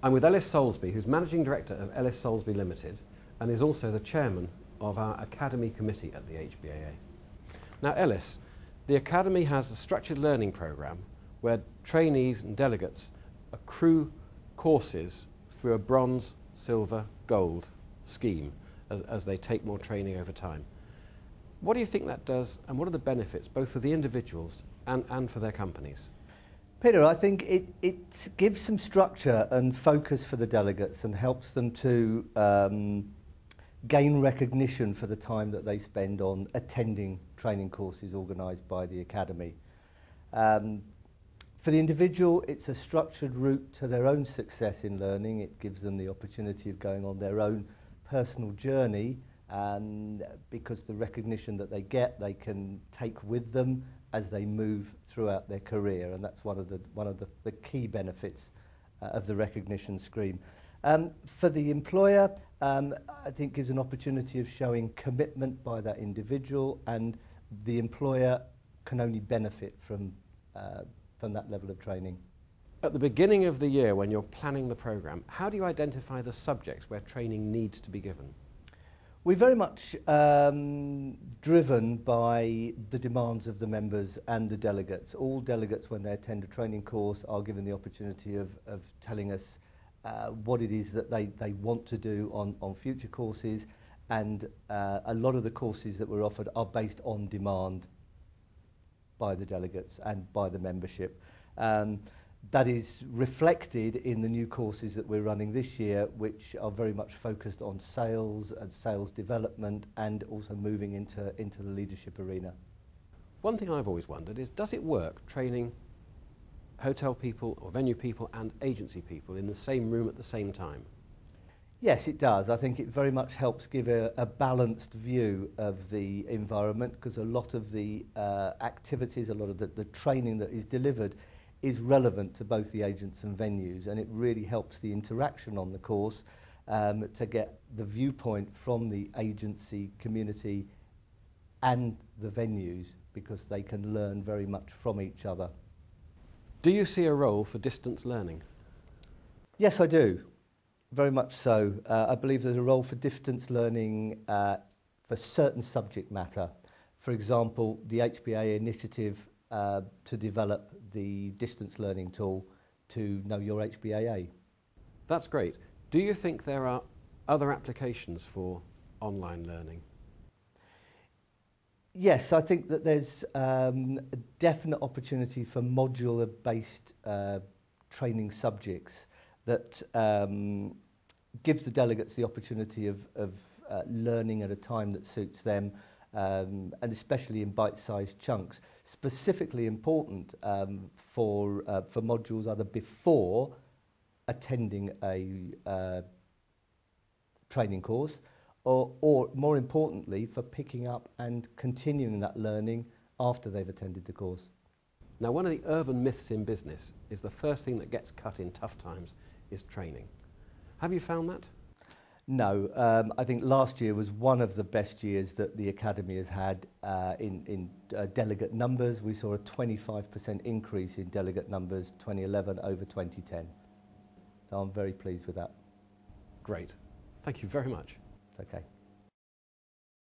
I'm with EllisSalsby, who's Managing Director of EllisSalsby Limited and is also the Chairman of our Academy Committee at the HBAA. Now Ellis, the Academy has a structured learning programme where trainees and delegates accrue courses through a bronze, silver, gold scheme as they take more training over time. What do you think that does, and what are the benefits both for the individuals and for their companies? Peter, I think it gives some structure and focus for the delegates and helps them to gain recognition for the time that they spend on attending training courses organised by the Academy. For the individual, it's a structured route to their own success in learning. It gives them the opportunity of going on their own personal journey, and because the recognition that they get, they can take with them as they move throughout their career, and that's one of the key benefits of the recognition scheme. For the employer, I think gives an opportunity of showing commitment by that individual, and the employer can only benefit from that level of training. At the beginning of the year, when you're planning the programme, how do you identify the subjects where training needs to be given? We're very much driven by the demands of the members and the delegates. All delegates, when they attend a training course, are given the opportunity of telling us what it is that they want to do on future courses, and a lot of the courses that we're offered are based on demand by the delegates and by the membership. That is reflected in the new courses that we're running this year, which are very much focused on sales and sales development, and also moving into the leadership arena. One thing I've always wondered is, does it work training hotel people or venue people and agency people in the same room at the same time? Yes, it does. I think it very much helps give a balanced view of the environment, because a lot of the activities, a lot of the training that is delivered is relevant to both the agents and venues, and it really helps the interaction on the course to get the viewpoint from the agency community and the venues, because they can learn very much from each other. Do you see a role for distance learning? Yes, I do. Very much so. I believe there's a role for distance learning for certain subject matter. For example, the HBAA initiative to develop the distance learning tool to know your HBAA. That's great. Do you think there are other applications for online learning? Yes, I think that there's a definite opportunity for modular-based training subjects that gives the delegates the opportunity of learning at a time that suits them, and especially in bite-sized chunks. Specifically important for modules either before attending a training course, or more importantly, for picking up and continuing that learning after they've attended the course. Now, one of the urban myths in business is the first thing that gets cut in tough times is training. Have you found that? No, I think last year was one of the best years that the Academy has had in delegate numbers. We saw a 25% increase in delegate numbers 2011 over 2010. So I'm very pleased with that. Great. Thank you very much. Okay.